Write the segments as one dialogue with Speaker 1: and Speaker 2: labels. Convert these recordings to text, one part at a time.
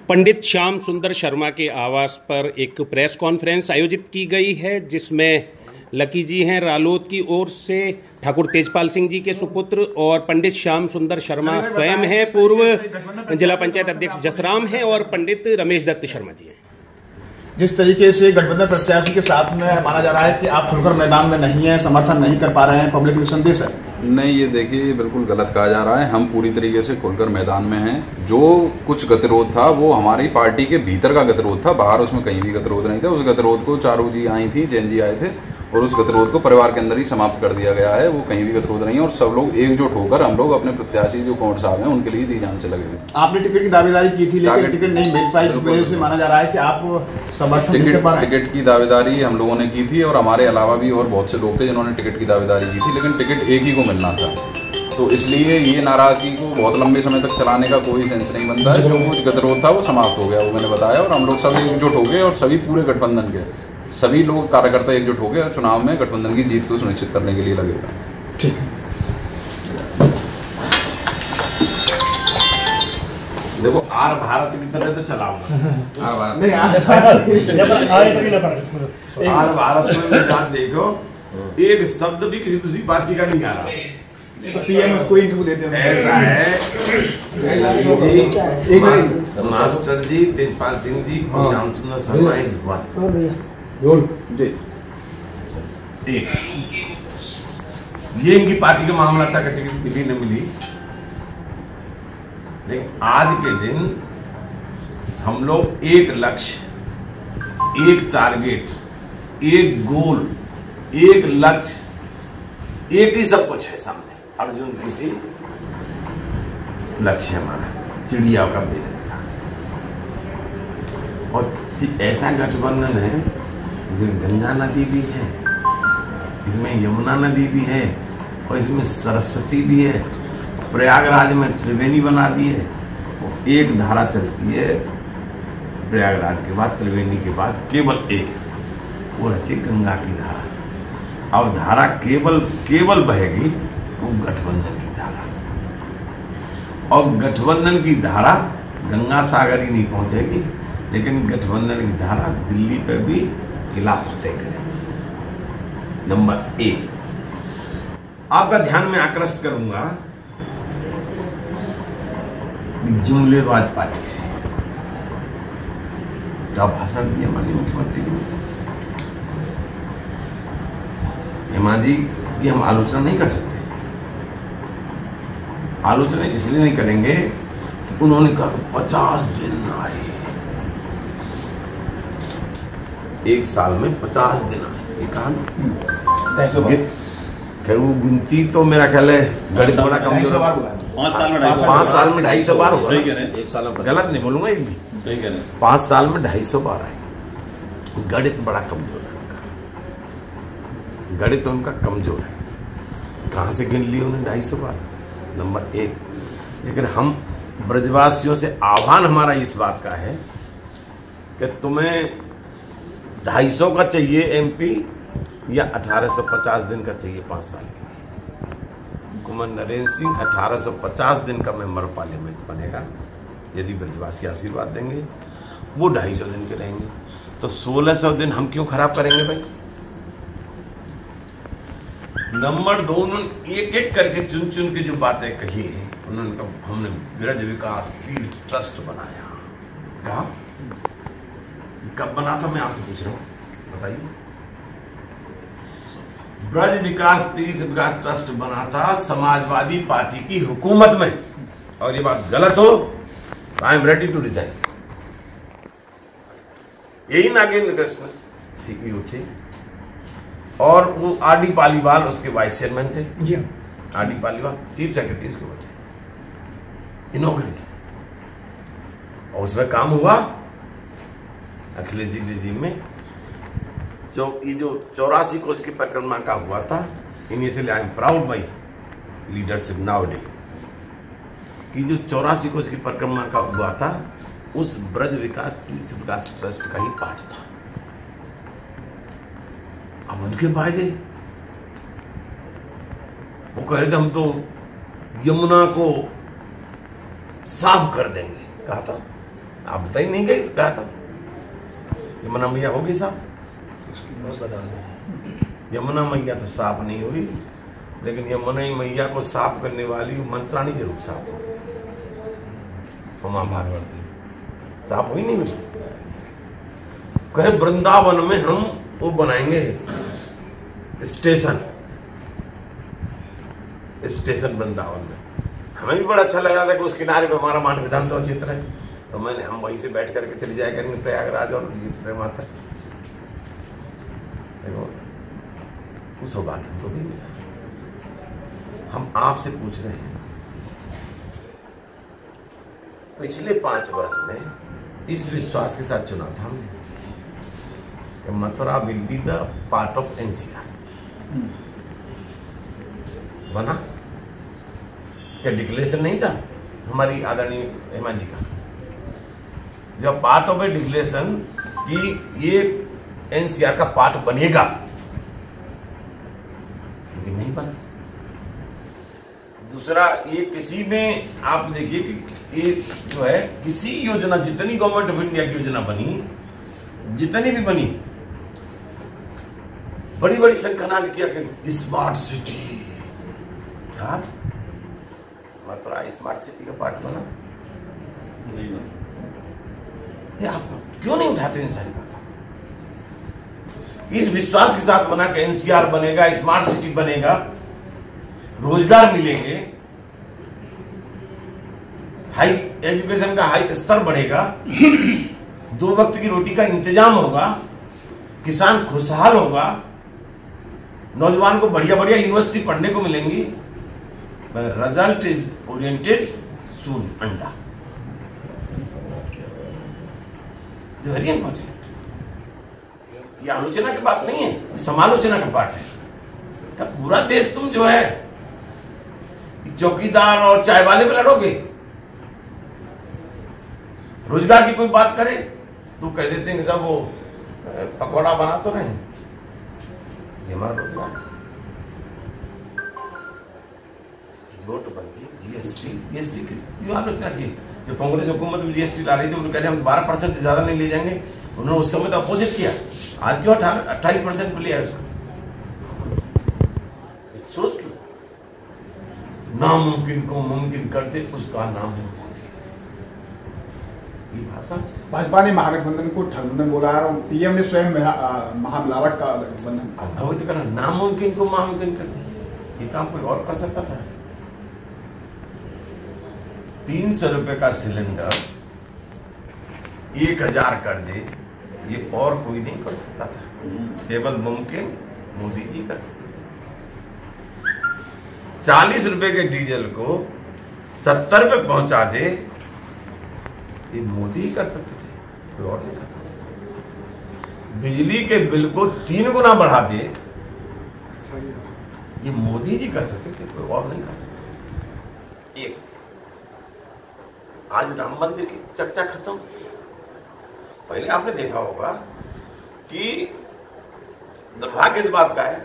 Speaker 1: पंडित श्याम सुंदर शर्मा के आवास पर एक प्रेस कॉन्फ्रेंस आयोजित की गई है, जिसमें लकी जी हैं रालोद की ओर से, ठाकुर तेजपाल सिंह जी के सुपुत्र और पंडित श्याम सुंदर शर्मा स्वयं हैं, पूर्व जिला पंचायत अध्यक्ष जसराम हैं और पंडित रमेश दत्त शर्मा जी हैं।
Speaker 2: जिस तरीके से गठबंधन प्रत्याशी के साथ में माना जा रहा है कि आप खुलकर मैदान में नहीं है, समर्थन नहीं कर पा रहे हैं, पब्लिक में संदेश है।
Speaker 3: नहीं, ये देखिए बिल्कुल गलत कहा जा रहा है। हम पूरी तरीके से खुलकर मैदान में हैं। जो कुछ गतिरोध था वो हमारी पार्टी के भीतर का गतिरोध था, बाहर उसमें कहीं भी गतिरोध नहीं था। उस गतिरोध को चारू जी आई थी, जैन जी आए थे और उस गतिरोध को परिवार के अंदर ही समाप्त कर दिया गया है। वो कहीं भी गतिरोध नहीं है और सब लोग एकजुट होकर हम लोग अपने प्रत्याशी जो कंवर साहब हैं उनके लिए जी जान से लगे हुए।
Speaker 2: आपने टिकट की दावेदारी की थी लेकिन टिकट नहीं मिल पाई, इस वजह से माना जा रहा है कि आप समर्थन नहीं कर पा रहे हैं।
Speaker 3: टिकट की दावेदारी हम लोगों ने की थी और हमारे अलावा भी और बहुत से लोग थे जिन्होंने टिकट की दावेदारी की थी, लेकिन टिकट एक ही को मिलना था। तो इसलिए ये नाराजगी को बहुत लंबे समय तक चलाने का कोई सेंस नहीं बनता है। जो कुछ गतिरोध था वो समाप्त हो गया, वो मैंने बताया, और हम लोग सब एकजुट हो गए और सभी पूरे गठबंधन के सभी लोग कार्यकर्ता एकजुट हो गए और चुनाव में गठबंधन की जीत को सुनिश्चित करने के लिए लगे हुए हैं।
Speaker 2: ठीक है।
Speaker 4: देखो, आर भारत की तरह तो चलाऊंगा। आर भारत में बात देखो, एक शब्द भी किसी दूसरी पार्टी का नहीं आ रहा।
Speaker 2: पीएम उसको इंटरव्यू देते हैं।
Speaker 4: ऐसा है मास्टर जी, तेजपाल सिंह जी और श्याम सुंदर शर्मा इस बात एक ये इनकी पार्टी का मामला था कि टिकट मिली न मिली, लेकिन आज के दिन हम लोग एक लक्ष्य, एक टारगेट, एक गोल, एक लक्ष्य, एक ही सब कुछ है सामने। अर्जुन किसी लक्ष्य हमारा चिड़िया का भेदन का, और ऐसा गठबंधन है इसमें गंगा नदी भी है, इसमें यमुना नदी भी है और इसमें सरस्वती भी है। प्रयागराज में त्रिवेणी बना दी है, एक धारा चलती है प्रयागराज के बाद, त्रिवेणी के बाद केवल एक, वो रहती गंगा की धारा। अब धारा केवल बहेगी वो गठबंधन की धारा, और गठबंधन की धारा गंगा सागर ही नहीं पहुंचेगी, लेकिन गठबंधन की धारा दिल्ली पे भी किला फतेह करेगी। नंबर एक, आपका ध्यान में आकृष्ट करूंगा जुमलेबाज पार्टी से क्या भाषण दिया माननीय मुख्यमंत्री ने। हेमा जी की हम आलोचना नहीं कर सकते, आलोचना इसलिए नहीं करेंगे कि उन्होंने कहा 50 दिन आए, एक साल में 50 दिन आए, ये कहा। खैर वो गिनती तो मेरा ख्याल है गणित बड़ा कमजोर है। 5 साल में 250 बार होगा। एक साल में गलत नहीं बोलूंगा, एक भी 5 साल में 250 बार आए। गणित बड़ा कमजोर है उनका, गणित उनका कमजोर है। कहां से गिन ली उन्हें 250 बार? नंबर एक। लेकिन हम ब्रजवासियों से आह्वान हमारा इस बात का है कि तुम्हें 250 का चाहिए एमपी या 1850 दिन का चाहिए 5 साल के लिए। कुमार नरेंद्र सिंह 1850 दिन का मेंबर पार्लियामेंट बनेगा यदि ब्रजवासी आशीर्वाद देंगे, वो 250 दिन के रहेंगे। तो 1600 दिन हम क्यों खराब करेंगे भाई? नंबर 2, उन्होंने एक एक करके चुन चुन के जो बातें कही है, उन्होंने कहा हमने ब्रज विकास तीर्थ ट्रस्ट बनाया। कहा कब बना था, मैं आपसे पूछ रहा हूं, बताइए। ब्रज विकास तीर्थ विकास ट्रस्ट बना था समाजवादी पार्टी की हुकूमत में, और ये बात गलत हो तो I am ready to resign. यही नागेंद्र कृष्ण सीईओ थे और वो आरडी पालीवाल उसके वाइस चेयरमैन थे। जी, आरडी पालीवाल चीफ सेक्रेटरी उसके वो थे इनॉग्रेट, और उसमें काम हुआ अखिलेश जी रिजीम में। ये जो 84 कोष की परिक्रमा का हुआ था, initially I am proud by leadership now day कि जो 84 कोष की परिक्रमा का हुआ था, उस ब्रज विकास तीर्थ विकास ट्रस्ट का ही पार्ट था। अब उनके वायदे, वो कह रहे थे हम तो यमुना को साफ कर देंगे, कहा था आप बताइए, नहीं गए कहा था यमुना मैया होगी साफ? यमुना मैया तो साफ नहीं हुई, लेकिन यमुना मैया को साफ करने वाली मंत्राणी जरूर साफ हो। उमा पार्वती साफ हुई नहीं हुई? कहे वृंदावन में हम वो बनाएंगे स्टेशन वृंदावन में। हमें भी बड़ा अच्छा लगा था कि उस किनारे पे हमारा मान विधानसभा क्षेत्र है, तो हम वहीं से बैठ करके चले जाया करेंगे प्रयागराज और माता। उस सौभाग्य हमको भी मिला। हम आपसे पूछ रहे हैं, पिछले 5 वर्ष में इस विश्वास के साथ चुना था हमने कि Mathura will be the part of NCR. बना क्या? डिक्लेरेशन नहीं था हमारी आदरणीय हेमा जी का, जब पार्ट ऑफ ए डिक्लेरेशन कि ये एनसीआर का पार्ट बनेगा, लेकिन नहीं बना। दूसरा, ये किसी में आप देखिए कि ये जो है किसी योजना, जितनी गवर्नमेंट ऑफ इंडिया की योजना बनी, जितनी भी बनी, बड़ी बड़ी संख्यानाद किया कि स्मार्ट सिटी था। मथुरा स्मार्ट सिटी का पार्ट बना नहीं बना। ये आप क्यों नहीं उठाते इन सारी बातें? इस विश्वास के साथ बना कि एनसीआर बनेगा, स्मार्ट सिटी बनेगा, रोजगार मिलेंगे, हाई एजुकेशन का हाई स्तर बढ़ेगा, 2 वक्त की रोटी का इंतजाम होगा, किसान खुशहाल होगा, नौजवान को बढ़िया बढ़िया यूनिवर्सिटी पढ़ने को मिलेंगी। रिजल्ट इज ओरिएंटेड सून अंडा। Very unfortunate. ये आलोचना की बात नहीं है, समालोचना का पार्ट है। तो पूरा देश तुम जो है चौकीदार और चाय वाले पे लड़ोगे। रोजगार की कोई बात करे तो कह देते हैं कि सब वो पकौड़ा बना तो रहे, ये हमारा रोजगार। नोटबंदी, जीएसटी की आलोचना की। जो कांग्रेस हुकूमत में जीएसटी ला रही थी, उन्होंने कह रहे हम 12% से ज्यादा नहीं ले जाएंगे। उन्होंने उस समय तो अपोजिट किया। आज क्यों 28% पे लिया है उसको? सोच लो, नामुमकिन को मुमकिन करते उसका नाम है मोदी। ये भाषा
Speaker 2: भाजपा ने महागठबंधन को ठगबंधन बोला है और पीएम ने स्वयं महामिलावट का गठबंधन।
Speaker 4: अब तो करना, नामुमकिन को मुमकिन कर दिया। ये काम कोई और कर सकता था? 300 रुपए का सिलेंडर 1000 कर दे, ये और कोई नहीं कर सकता था। केवल मुमकिन मोदी जी कर सकते। 40 रुपए के डीजल को 70 पे पहुंचा दे, ये मोदी ही कर सकते थे, कोई और नहीं कर सकता। बिजली के बिल को 3 गुना बढ़ा दे, ये मोदी जी कर सकते थे, कोई और नहीं कर सकता। एक आज राम मंदिर की चर्चा खत्म। पहले आपने देखा होगा कि दुर्भाग्य इस बात का है,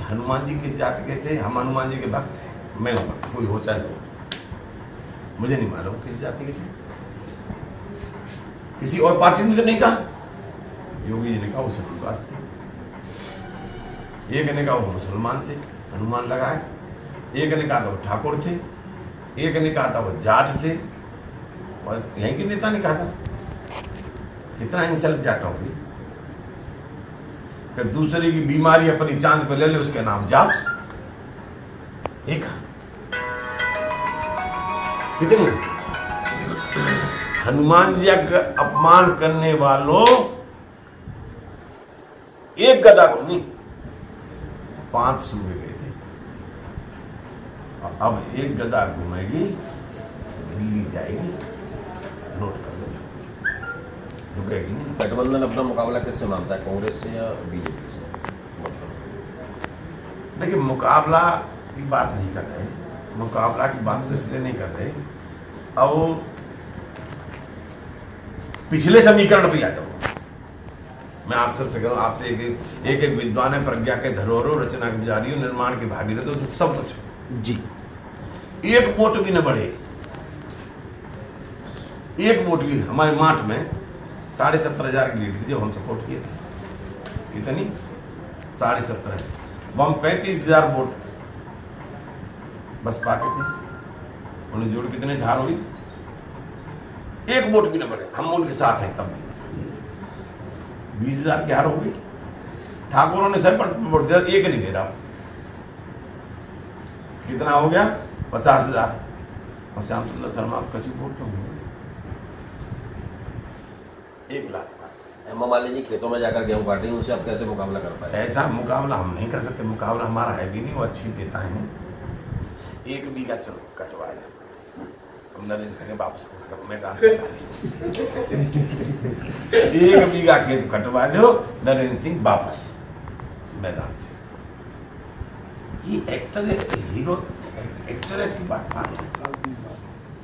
Speaker 4: हनुमान जी किस जाति के थे? हम हनुमान जी के भक्त हैं। मैं हूं, कोई हो चाहे हो, मुझे नहीं मालूम किस जाति के थे। किसी और पार्टी ने तो नहीं कहा। योगी जी ने कहा वो सतुलवास थे, एक ने कहा वो मुसलमान थे, हनुमान लगाए, एक ने कहा था वो ठाकुर थे, एक ने कहा था वो जाट थे, और यहीं के नेता ने कहा था। कितना इंसल्ट जाटों की कि दूसरे की बीमारी अपनी चांद पे ले ले, उसके नाम जाट। एक कितने हनुमान जी का अपमान करने वालों, एक गदा को नहीं 5 सूबे गए थे। अब एक गदा घूमेगी, दिल्ली जाएगी, नोट कर लो, रुकेगी नहीं।
Speaker 5: गठबंधन अपना मुकाबला किससे मानता है, कांग्रेस से या बीजेपी से?
Speaker 4: देखिए, मुकाबला की बात नहीं कर रहे, मुकाबला की बात इसलिए नहीं कर रहे। अब पिछले समीकरण पे आ जाओ। मैं आप सबसे करूं, आपसे एक विद्वान है, प्रज्ञा के धरोहरों, रचना की जारी, निर्माण की भागीरथ, तो सब कुछ जी। 1 वोट भी न बढ़े, एक वोट भी हमारे माठ में 17,500 की लीड थी जब हम सपोर्ट किए थे। इतनी 17,500 हम 35,000 वोट बस पाके थे। उन्हें जोड़ कितने से हार हुई? एक वोट भी न बढ़े। हम उनके साथ हैं तब भी 20,000 की हार होगी। ठाकुरों ने सब वोट दिया, एक नहीं दे रहा। कितना हो गया? 50,000। और श्याम सुंदर शर्मा कचू वोट तो होंगे 1 लाख।
Speaker 5: हेमा मालिनी जी खेतों में जाकर गेहूं काटेंगे, उनसे आप कैसे मुकाबला कर पाए?
Speaker 4: ऐसा मुकाबला हम नहीं कर सकते। मुकाबला हमारा है भी नहीं। वो अच्छी नेता है। 1 बीघा चलो कटवा दे, हम नरेंद्र के वापस मैदान 1 बीघा खेत कटवा दो, नरेंद्र सिंह वापस मैदान से। ये एक्टर हीरो एक्ट्रेस की बात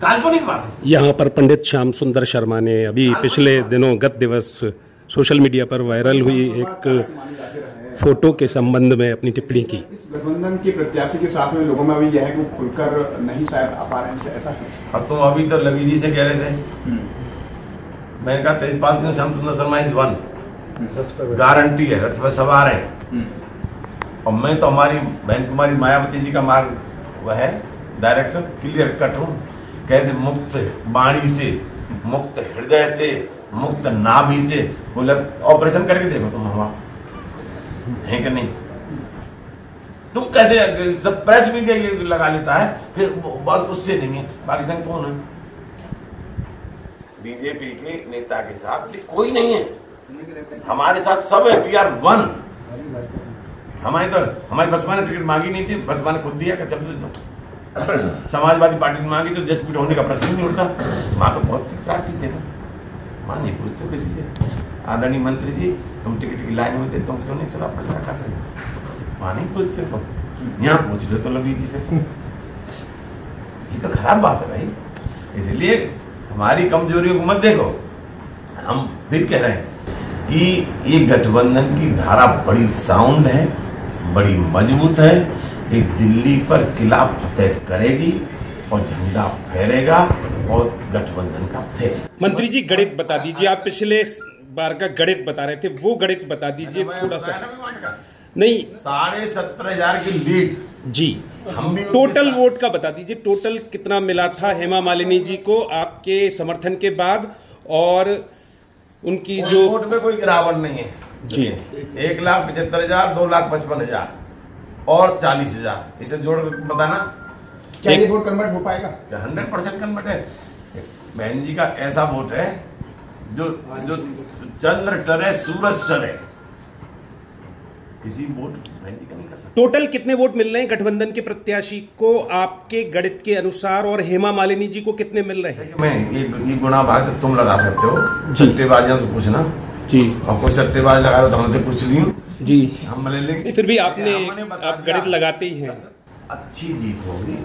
Speaker 4: काल्पनिक बात है।
Speaker 1: यहाँ पर पंडित श्याम सुंदर शर्मा ने अभी पिछले दिनों गत दिवस सोशल मीडिया पर वायरल हुई एक फोटो के संबंध में अपनी टिप्पणी की।
Speaker 2: इस गठबंधन के प्रत्याशी के साथ में लोगों में अभी यह है कि वो खुलकर नहीं शायद आ पा रहे हैं, ऐसा है?
Speaker 4: अब तो अभी तो लवी जी से कह रहे थे, मैंने कहा तेजपाल सिंह श्याम सुंदर शर्मा इज वन, गारंटी है, रथ पर सवार है। और मैं तो हमारी बहन कुमारी मायावती जी का मार्ग वह है, डायरेक्शन क्लियर कट हूं। कैसे मुक्त वाणी से, मुक्त हृदय से, मुक्त नाभि से बोला। ऑपरेशन करके देखो तुम, हम है कि नहीं? तुम कैसे सब प्रेस मीडिया ये लगा लेता है, फिर बस उससे नहीं है। बाकी संग कौन है? बीजेपी के नेता के साथ कोई नहीं है, हमारे साथ सब है। We are one. हमारी बसपा ने टिकट मांगी नहीं थी, बसपा ने खुद दिया कि चल दो। समाजवादी पार्टी ने मांगी तो डिस्प्यूट होने का प्रश्न नहीं उठता। वहां तो बहुत प्रार्थी थे ना, वहां नहीं पूछते किसी से। आदरणीय मंत्री जी, तुम टिकट की लाइन में थे, तुम क्यों नहीं चला प्रचार कर रहे? वहां नहीं पूछते तुम, यहाँ पूछ रहे तो लवी जी से। ये तो खराब बात है भाई। इसलिए हमारी कमजोरियों को मत देखो। हम फिर कह रहे हैं कि ये गठबंधन की धारा बड़ी साउंड है, बड़ी मजबूत है। ये दिल्ली पर किला फतेह करेगी और झंडा फहरेगा और गठबंधन का फहरेगा।
Speaker 1: मंत्री जी गणित बता दीजिए, आप पिछले बार का गणित बता रहे थे, वो गणित बता दीजिए थोड़ा सा। नहीं,
Speaker 4: 17,500 की लीड
Speaker 1: जी। हम टोटल वोट का बता दीजिए, टोटल कितना मिला था हेमा मालिनी जी को आपके समर्थन के बाद, और उनकी जो
Speaker 4: वोट में कोई गिरावट नहीं है
Speaker 1: जी।
Speaker 4: 1,75,000, 2,55,000 और 40,000, इसे जोड़ बताना
Speaker 2: क्या ये वोट कन्वर्ट हो पाएगा?
Speaker 4: 100% कन्वर्ट है। बहन जी का ऐसा वोट है जो चंद्र टरे सूरज टरे, किसी वोट बहन जी का नहीं कर सकता।
Speaker 1: टोटल कितने वोट मिल रहे हैं गठबंधन के प्रत्याशी को आपके गणित के अनुसार, और हेमा मालिनी जी को कितने मिल रहे हैं?
Speaker 4: मैं ये गुना भाग तो तुम लगा सकते हो, सट्टेबाजियों से पूछना
Speaker 1: जी।
Speaker 4: और कोई सट्टेबाज लगा रहे हो तो हमसे पूछ ली
Speaker 1: जी।
Speaker 4: हम ले लेंगे।
Speaker 1: फिर भी आप गणित लगाते ही हैं।
Speaker 4: अच्छी जीत होगी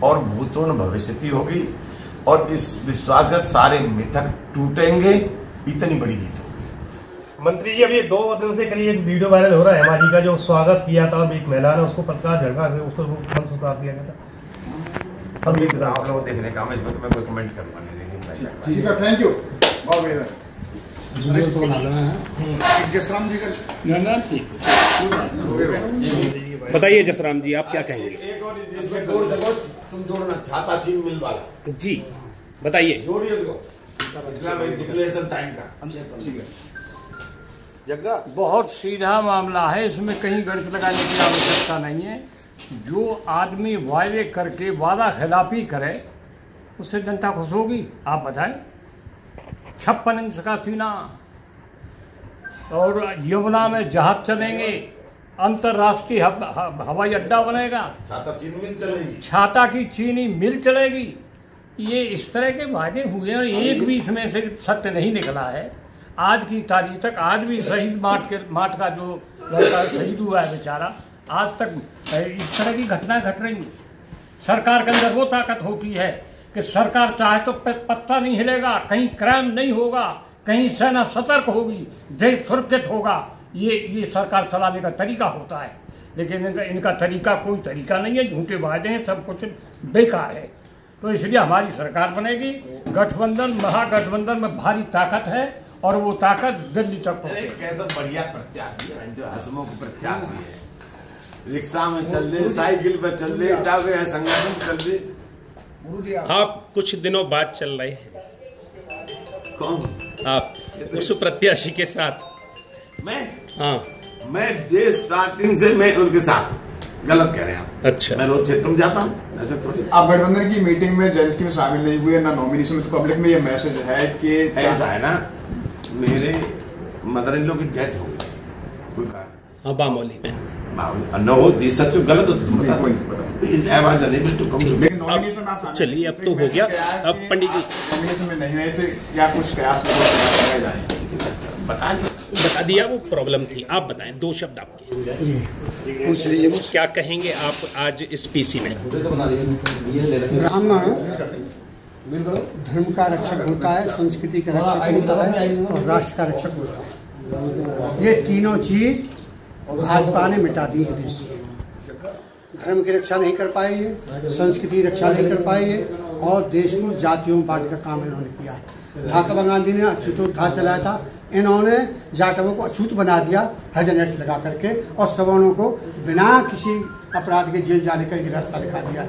Speaker 4: और भूतपूर्व भविष्य होगी, और इस विश्वास के सारे मिथक टूटेंगे। इतनी बड़ी जीत होगी।
Speaker 6: मंत्री जी, अभी 2 दिन से करीब एक वीडियो वायरल हो रहा है हेमा जी का, जो स्वागत किया था एक महिला ने, उसको पत्रकार झड़का के उसको मंच उतार दिया गया था।
Speaker 4: अब ये आप लोग देखने का, इसमें तो मैं कोई कमेंट करूंगा नहीं।
Speaker 2: ठीक है, थैंक यू। बहुत जसराम जी का
Speaker 1: बताइए जसराम जी, आप क्या कहेंगे?
Speaker 4: एक और इसमें जोड़ सको तुम, जोड़ना छाता चीन मिल वाला
Speaker 1: जी, बताइए।
Speaker 4: जोड़िए उसको, डिक्लेरेशन टाइम का। ठीक है,
Speaker 7: जगह बहुत सीधा मामला है, इसमें कहीं गणित लगाने की आवश्यकता नहीं है। जो आदमी वायदे करके वादा खिलाफी करे उससे जनता खुश होगी? आप बताएं। 56 इंच का सीना, और यमुना में जहाज चलेंगे, अंतर्राष्ट्रीय हवाई अड्डा बनेगा,
Speaker 4: छाता चीनी मिल चलेगी,
Speaker 7: छाता की चीनी मिल चलेगी। ये इस तरह के वादे हुए और एक भी इसमें से सत्य नहीं निकला है। आज की तारीख तक आज भी शहीद माठ का जो लड़का शहीद हुआ है बेचारा, आज तक इस तरह की घटनाएं घट रही हैं। सरकार के अंदर वो ताकत होती है कि सरकार चाहे तो पत्ता नहीं हिलेगा, कहीं क्राइम नहीं होगा, कहीं सेना सतर्क होगी, देश सुरक्षित होगा। ये सरकार चलाने का तरीका होता है, लेकिन इनका तरीका कोई तरीका नहीं है। झूठे वादे हैं, सब कुछ बेकार है। तो इसलिए हमारी सरकार बनेगी। गठबंधन, महागठबंधन में भारी ताकत है और वो ताकत दिल्ली तक
Speaker 4: पहुंचे। तो बढ़िया प्रत्याशी है, जो हसमुख प्रत्याशी है, रिक्शा में चल रहे, साइकिल पर चल रहे, चाहे संगठन चल रहे।
Speaker 1: आप कुछ दिनों बाद चल रहे हैं,
Speaker 4: कौन?
Speaker 1: आप उस प्रत्याशी के साथ?
Speaker 4: मैं?
Speaker 1: हाँ,
Speaker 4: मैं डे स्टार्टिंग से मैं उनके साथ हूँ। गलत कह रहे हैं आप।
Speaker 1: अच्छा,
Speaker 4: मैं रोज क्षेत्र में जाता हूँ, ऐसे थोड़ी।
Speaker 2: आप गठबंधन की मीटिंग में जयंती में शामिल नहीं हुए, ना नॉमिनेशन में, तो पब्लिक में ये मैसेज है कि
Speaker 4: ऐसा है ना, मेरे मदर इन लॉ की डेथ हो गई, कोई कारण?
Speaker 1: हाँ, बामोली में।
Speaker 4: न हो दी सच गलत हो तुम बता।
Speaker 2: लेकिन नॉमिनेशन आप
Speaker 1: चलिए, अब तो हो गया। अब पंडित जी
Speaker 2: नॉमिनेशन में नहीं रहे थे, क्या कुछ कयास
Speaker 1: बता दिया, वो प्रॉब्लम थी। आप बताएं, 2 शब्द आपके
Speaker 8: पूछ लीजिए।
Speaker 1: क्या कहेंगे आप आज इस पीसी में?
Speaker 8: ब्राह्मण धर्म का रक्षक होता है, संस्कृति का रक्षक होता है और राष्ट्र का रक्षक होता है। ये तीनों चीज भाजपा ने मिटा दी है देश से। धर्म की रक्षा नहीं कर पाई है, संस्कृति की रक्षा नहीं कर पाई है और देश को जातियों में बांटने का काम इन्होंने किया है। महात्मा गांधी ने अछूतोद्धार चलाया था, इन्होंने जाटवों को अछूत बना दिया हरिजन एक्ट लगा करके, और सवर्णों को बिना किसी अपराध के जेल जाने का एक रास्ता दिखा दिया।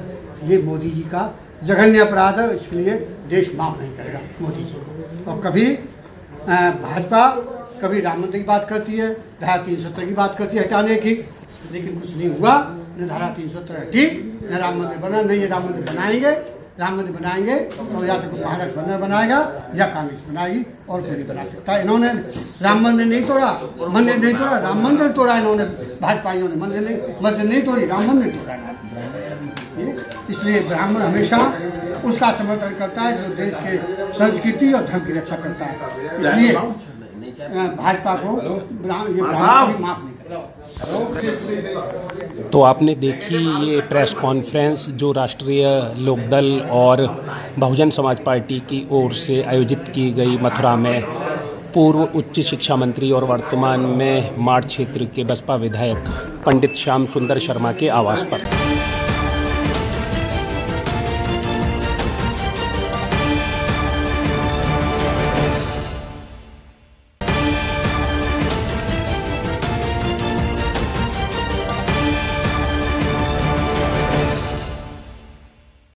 Speaker 8: ये मोदी जी का जघन्य अपराध है, इसके लिए देश माफ नहीं करेगा मोदी जी को। और कभी भाजपा कभी राम मंदिर की बात करती है, धारा 370 की बात करती है हटाने की, लेकिन कुछ नहीं हुआ। न धारा 370 हटी, न राम मंदिर बना, नहीं ये राम मंदिर बनाएंगे। राम मंदिर बनाएंगे तो या तो महागठबंधन बनाएगा या कांग्रेस बनाएगी, और कोई नहीं बना सकता। इन्होंने राम मंदिर नहीं तोड़ा, मंदिर नहीं तोड़ा, राम मंदिर तोड़ा इन्होंने। भाजपाइयों ने मंदिर नहीं तोड़ी, राम मंदिर तोड़ा इन्होंने। इसलिए ब्राह्मण हमेशा उसका समर्थन करता है जो देश के संस्कृति और धर्म की रक्षा करता है। इसलिए भाजपा को ये माफ नहीं करेगा।
Speaker 1: तो आपने देखी ये प्रेस कॉन्फ्रेंस जो राष्ट्रीय लोकदल और बहुजन समाज पार्टी की ओर से आयोजित की गई मथुरा में पूर्व उच्च शिक्षा मंत्री और वर्तमान में माड़ क्षेत्र के बसपा विधायक पंडित श्याम सुंदर शर्मा के आवास पर।